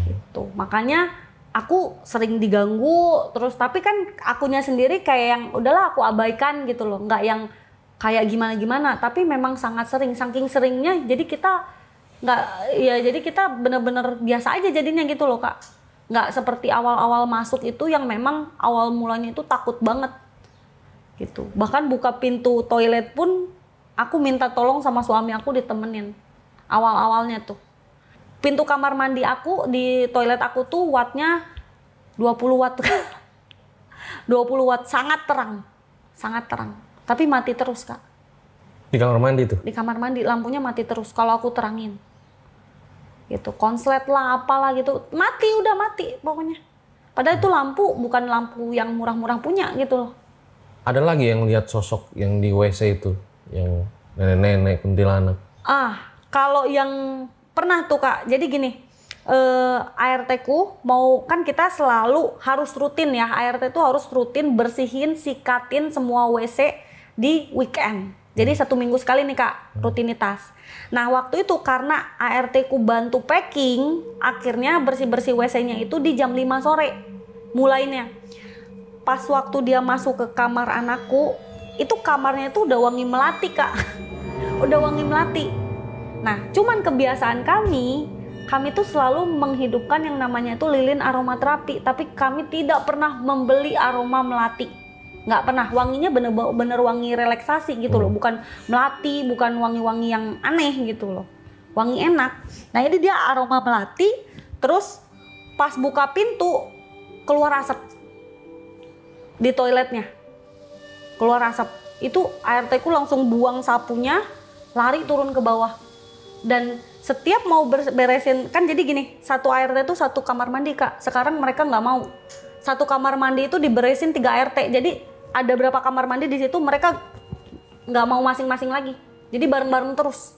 gitu. Makanya aku sering diganggu terus, tapi kan akunya sendiri kayak yang udahlah aku abaikan gitu loh, nggak yang kayak gimana-gimana, tapi memang sangat sering, saking seringnya jadi kita nggak, ya jadi kita bener-bener biasa aja jadinya gitu loh Kak. Nggak seperti awal-awal masuk itu yang memang awal mulanya itu takut banget gitu. Bahkan buka pintu toilet pun aku minta tolong sama suami aku ditemenin awal-awalnya tuh. Pintu kamar mandi aku di toilet aku tuh wattnya 20 watt 20 watt, sangat terang, sangat terang, tapi mati terus Kak. Di kamar mandi tuh? Di kamar mandi lampunya mati terus kalau aku terangin gitu, konslet lah apalah gitu, mati, udah mati pokoknya. Padahal itu lampu bukan lampu yang murah-murah punya gitu loh. Ada lagi yang lihat sosok yang di WC itu, yang nenek-nenek kuntilanak? Kalau yang pernah tuh Kak, jadi gini, ART-ku mau, kan kita selalu harus rutin ya, ART itu harus rutin bersihin, sikatin semua WC di weekend. Jadi 1 minggu sekali nih Kak, rutinitas. Nah waktu itu karena ART-ku bantu packing, akhirnya bersih-bersih WC-nya itu di jam 5 sore mulainya. Pas waktu dia masuk ke kamar anakku, itu kamarnya itu udah wangi melati Kak. Udah wangi melati. Nah, cuman kebiasaan kami tuh selalu menghidupkan yang namanya itu lilin aromaterapi, tapi kami tidak pernah membeli aroma melati. Nggak pernah, wanginya bener-bener wangi relaksasi gitu loh, bukan melati, bukan wangi-wangi yang aneh gitu loh. Wangi enak. Nah, ini dia aroma melati, terus pas buka pintu keluar asap di toiletnya. Keluar asap. Itu ART-ku langsung buang sapunya, lari turun ke bawah. Dan setiap mau beresin, kan jadi gini, satu ART itu 1 kamar mandi Kak. Sekarang mereka nggak mau. 1 kamar mandi itu diberesin 3 ART. Jadi ada berapa kamar mandi di situ mereka nggak mau masing-masing lagi. Jadi bareng-bareng terus.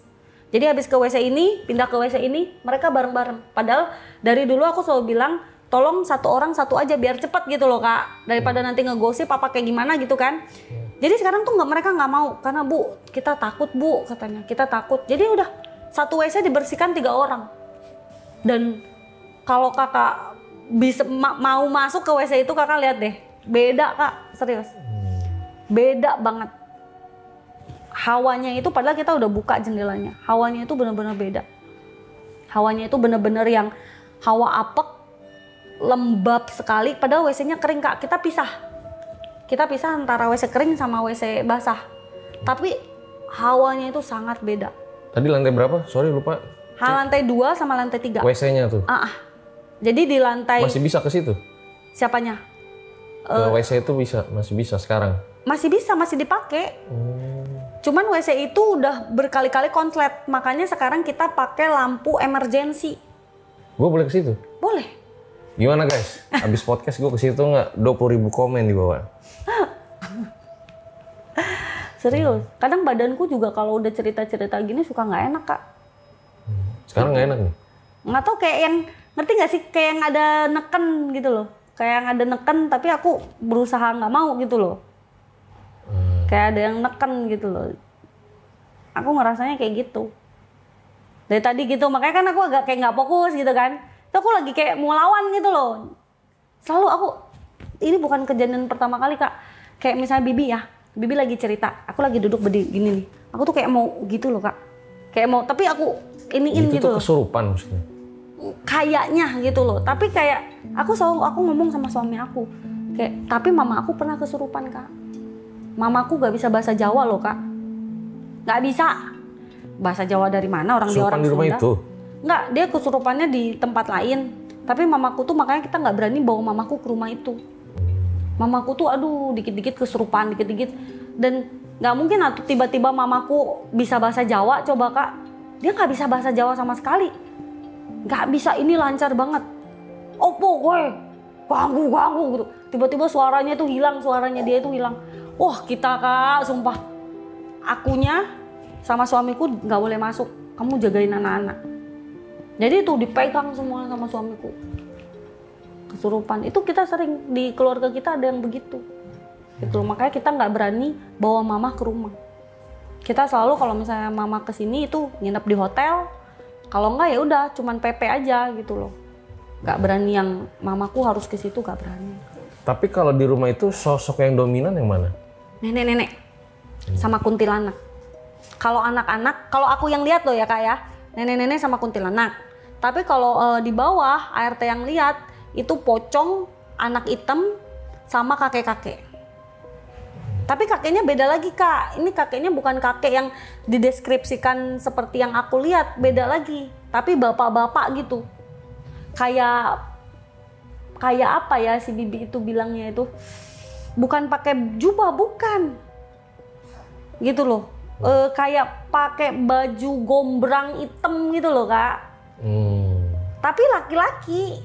Jadi habis ke WC ini, pindah ke WC ini, mereka bareng-bareng. Padahal dari dulu aku selalu bilang, tolong 1 orang 1 aja biar cepet gitu loh Kak. Daripada nanti ngegosip apa kayak gimana gitu kan. Jadi sekarang tuh mereka nggak mau, karena Bu, kita takut Bu, katanya, kita takut. Jadi udah 1 WC dibersihkan 3 orang. Dan kalau Kakak bisa mau masuk ke WC itu, Kakak lihat deh, beda Kak, serius. Beda banget. Hawanya itu padahal kita udah buka jendelanya. Hawanya itu benar-benar beda. Hawanya itu benar-benar yang hawa apek, lembab sekali, padahal WC-nya kering Kak. Kita pisah antara WC kering sama WC basah. Tapi hawanya itu sangat beda. Tadi lantai berapa? Sorry lupa. Lantai 2 sama lantai 3. WC-nya tuh? Jadi di lantai... Masih bisa ke situ? Siapanya? Ke WC itu masih bisa sekarang? Masih bisa, masih dipakai. Cuman WC itu udah berkali-kali konslet. Makanya sekarang kita pakai lampu emergency. Gue boleh ke situ? Boleh. Gimana guys? Abis podcast gue ke situ nggak? 20.000 komen di bawah. Serius, kadang badanku juga kalau udah cerita-cerita gini suka nggak enak Kak. Sekarang nggak enak nih? Nggak tahu, kayak yang, ngerti nggak sih, kayak yang ada neken gitu loh. Kayak yang ada neken tapi aku berusaha nggak mau gitu loh. Kayak ada yang neken gitu loh. Aku ngerasanya kayak gitu. Dari tadi gitu, makanya kan aku agak kayak nggak fokus gitu kan. Itu aku lagi kayak mau lawan gitu loh. Selalu aku, ini bukan kejadian pertama kali Kak. Kayak misalnya Bibi ya. Bibi lagi cerita, aku lagi duduk berdiri gini nih. Aku tuh kayak mau gitu loh Kak. Kayak mau, tapi aku iniin gitu tuh loh. Kesurupan maksudnya? kayaknya gitu loh. Tapi kayak aku ngomong sama suami aku kayak, tapi mama aku pernah kesurupan Kak. Mamaku gak bisa bahasa Jawa loh Kak, gak bisa. Bahasa Jawa dari mana, dia orang di rumah Sunda. itu? Enggak, dia kesurupannya di tempat lain. Tapi mamaku tuh, makanya kita nggak berani bawa mamaku ke rumah itu. Mamaku tuh aduh dikit-dikit kesurupan, dikit-dikit. Dan nggak mungkin tiba-tiba mamaku bisa bahasa Jawa, coba Kak. Dia nggak bisa bahasa Jawa sama sekali. Nggak bisa, ini lancar banget. Opo gue, ganggu gitu. Tiba-tiba suaranya dia tuh hilang. Wah kita Kak, sumpah. Akunya sama suamiku nggak boleh masuk. Kamu jagain anak-anak. Jadi itu dipegang semua sama suamiku. Kesurupan. Itu kita sering, di keluarga kita ada yang begitu. Gitu. Makanya kita nggak berani bawa mama ke rumah. Kita selalu kalau misalnya mama kesini itu nginep di hotel. Kalau nggak ya udah cuman PP aja gitu loh. Nggak berani yang mamaku harus ke situ, nggak berani. Tapi kalau di rumah itu sosok yang dominan yang mana? Nenek-nenek sama kuntilanak. Kalau anak-anak, kalau aku yang lihat loh ya Kak ya, nenek-nenek sama kuntilanak. Tapi kalau di bawah ART yang lihat itu pocong, anak hitam sama kakek-kakek. Tapi kakeknya beda lagi Kak. Ini kakeknya bukan kakek yang dideskripsikan seperti yang aku lihat, beda lagi. Tapi bapak-bapak gitu. Kayak apa ya si bibi itu bilangnya itu? Bukan pakai jubah, bukan. Gitu loh. Kayak pakai baju gombrang hitam gitu loh Kak. Tapi laki-laki.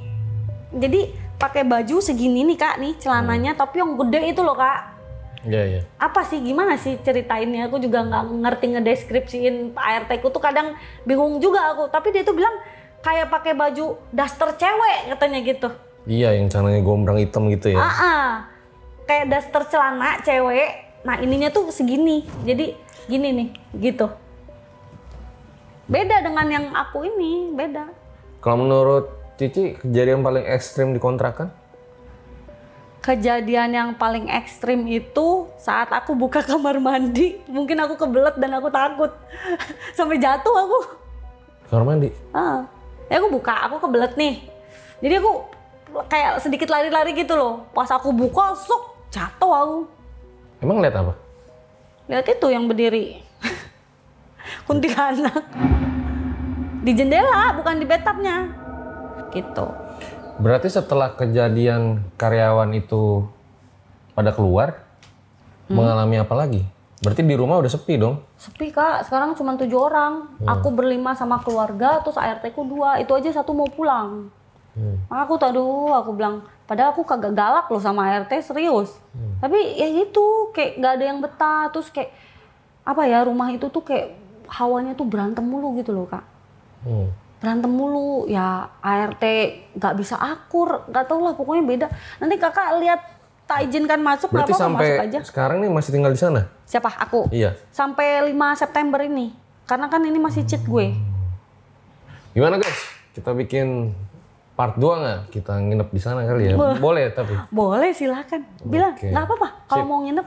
Jadi pakai baju segini nih Kak nih celananya, tapi yang gede itu loh Kak. Iya. Apa sih, gimana sih ceritainnya? Aku juga nggak ngerti ngedeskripsiin ART ku tuh, kadang bingung juga aku. Tapi dia tuh bilang kayak pakai baju daster cewek katanya gitu. Iya, yang celananya gombrang hitam gitu ya. Kayak daster celana cewek. Nah ininya tuh segini. Jadi gini nih, gitu. Beda dengan yang aku ini, beda. Kalau menurut Cici, kejadian paling ekstrim di kontrakan? Kejadian yang paling ekstrim itu saat aku buka kamar mandi. Mungkin aku kebelet dan aku takut. Sampai jatuh aku. Kamar mandi? Ya aku kebelet nih. Jadi aku kayak sedikit lari-lari gitu loh. Pas aku buka, jatuh aku. Emang lihat apa? Lihat itu yang berdiri. Kuntilanak. Di jendela, bukan di bathtubnya. Gitu. Berarti setelah kejadian karyawan itu pada keluar, mengalami apa lagi? Berarti di rumah udah sepi dong? Sepi Kak, sekarang cuma 7 orang. Aku berlima sama keluarga, terus ART ku 2. Itu aja 1 mau pulang. Aku bilang, padahal aku kagak galak loh sama ART, serius. Tapi ya gitu, kayak gak ada yang betah. Terus kayak, apa ya, rumah itu tuh kayak hawanya tuh berantem mulu gitu loh Kak. Berantem mulu, ya ART gak bisa akur, gak tau lah pokoknya beda. Nanti kakak lihat, tak izinkan masuk, berarti gak apa-apa masuk aja. sampai sekarang nih masih tinggal di sana? Siapa? Aku? Iya. Sampai 5 September ini, karena kan ini masih cheat gue. Gimana guys? Kita bikin part 2 nggak? Kita nginep di sana kali ya? Boleh tapi? Boleh, silakan. Bilang, nggak apa-apa kalau mau nginep.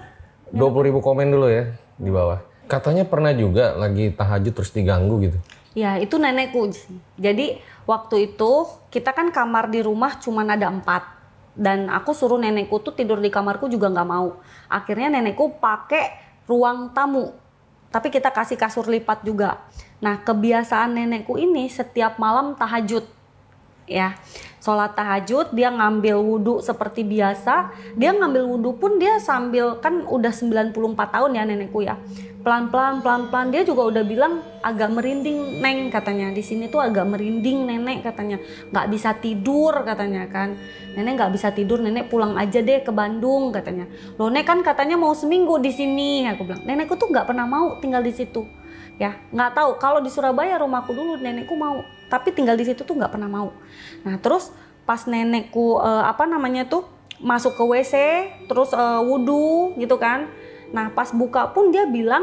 20.000 komen dulu ya di bawah. Katanya pernah juga lagi tahajud terus diganggu gitu. Ya itu nenekku. Jadi waktu itu kita kan kamar di rumah cuma ada 4. Dan aku suruh nenekku tuh tidur di kamarku juga nggak mau. Akhirnya nenekku pakai ruang tamu. Tapi kita kasih kasur lipat juga. Nah kebiasaan nenekku ini setiap malam tahajud. Ya, sholat tahajud, dia ngambil wudhu seperti biasa. Dia ngambil wudhu pun dia sambil, kan udah 94 tahun ya nenekku ya. Pelan-pelan dia juga udah bilang agak merinding Neng katanya. Di sini tuh agak merinding nenek katanya. Nggak bisa tidur katanya kan. Nenek nggak bisa tidur, nenek pulang aja deh ke Bandung katanya. Loh Nek kan katanya mau seminggu di sini. Aku bilang, nenekku tuh nggak pernah mau tinggal di situ. Ya, nggak tahu. Kalau di Surabaya rumahku dulu nenekku mau, tapi tinggal di situ tuh nggak pernah mau. Nah terus pas nenekku masuk ke WC, terus wudhu gitu kan. Nah pas buka pun dia bilang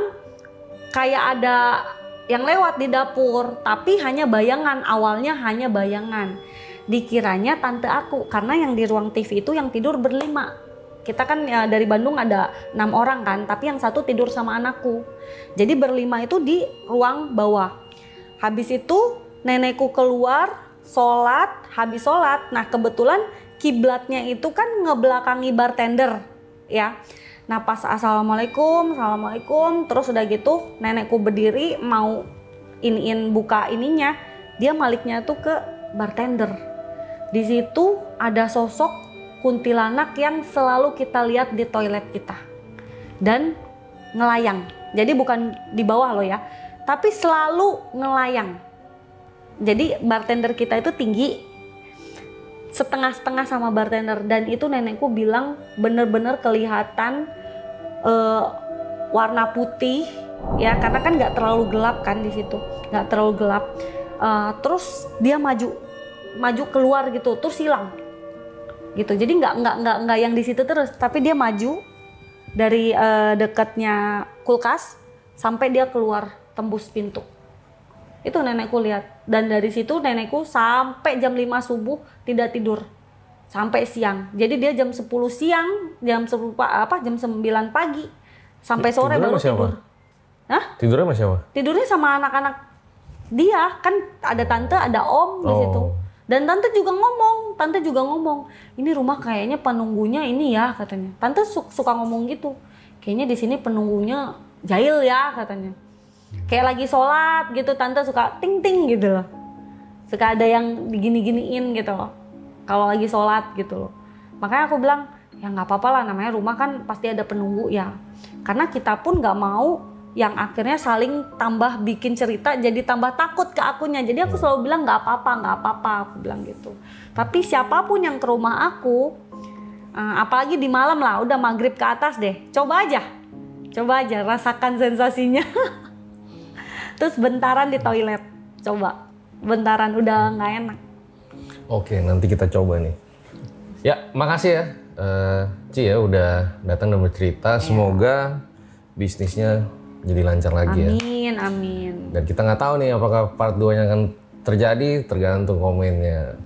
kayak ada yang lewat di dapur, tapi hanya bayangan, awalnya hanya bayangan. Dikiranya tante aku, karena yang di ruang TV itu yang tidur berlima. Kita kan ya, dari Bandung ada 6 orang kan, tapi yang 1 tidur sama anakku. Jadi berlima itu di ruang bawah. Habis itu nenekku keluar habis sholat, nah kebetulan kiblatnya itu kan ngebelakangi bartender ya. Nah pas assalamualaikum, terus udah gitu nenekku berdiri mau buka ininya, dia maliknya tuh ke bartender. Di situ ada sosok kuntilanak yang selalu kita lihat di toilet kita dan ngelayang. Jadi bukan di bawah loh ya, tapi selalu ngelayang. Jadi bartender kita itu tinggi, setengah-setengah sama bartender, dan itu nenekku bilang bener-bener kelihatan warna putih ya, karena kan nggak terlalu gelap kan di situ, nggak terlalu gelap. Terus dia maju keluar gitu, terus hilang gitu. Jadi nggak yang di situ terus, tapi dia maju dari dekatnya kulkas sampai dia keluar tembus pintu. Itu nenekku lihat, dan dari situ nenekku sampai jam 5 subuh tidak tidur sampai siang. Jadi dia jam 10 siang, jam 9 pagi sampai sore baru tidur. Hah? Tidurnya sama siapa? Tidurnya sama anak-anak dia, kan ada tante, ada om di situ. Dan tante juga ngomong, ini rumah kayaknya penunggunya ini ya katanya. Tante suka ngomong gitu, kayaknya di sini penunggunya jahil ya katanya. Kayak lagi sholat gitu, tante suka ting-ting gitu loh. Suka ada yang digini-giniin gitu loh kalau lagi sholat gitu loh. Makanya aku bilang, ya nggak apa-apa lah, namanya rumah kan pasti ada penunggu ya. Karena kita pun nggak mau yang akhirnya saling tambah bikin cerita jadi tambah takut ke akunya. Jadi aku selalu bilang nggak apa-apa, aku bilang gitu. Tapi siapapun yang ke rumah aku, apalagi di malam lah, udah maghrib ke atas deh, coba aja rasakan sensasinya. Terus bentaran di toilet, coba bentaran udah nggak enak. Oke, nanti kita coba nih. Ya, makasih ya Ci ya udah datang dan bercerita. Semoga bisnisnya jadi lancar lagi ya. Amin. Dan kita nggak tahu nih apakah part 2-nya akan terjadi, tergantung komennya.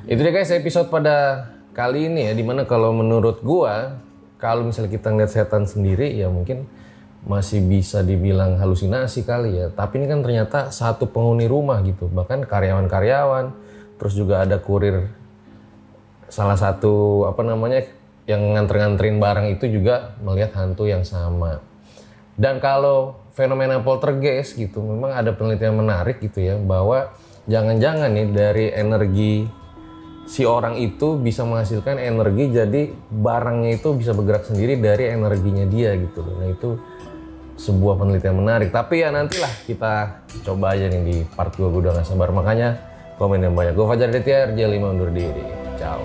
Itu deh guys episode pada kali ini ya, dimana kalau menurut gua, kalau misalnya kita ngeliat setan sendiri ya mungkin masih bisa dibilang halusinasi kali ya. Tapi ini kan ternyata satu penghuni rumah gitu, bahkan karyawan-karyawan, terus juga ada kurir salah satu yang nganter-nganterin barang itu juga melihat hantu yang sama. Dan kalau fenomena poltergeist gitu, memang ada penelitian menarik gitu ya, bahwa jangan-jangan nih dari energi si orang itu bisa menghasilkan energi, jadi barangnya itu bisa bergerak sendiri dari energinya dia gitu. Nah itu sebuah penelitian menarik, tapi ya nantilah kita coba aja nih di part 2, gue udah gak sabar. Makanya komen yang banyak. Gue Fajar Aditya, RJ5 undur diri. Ciao.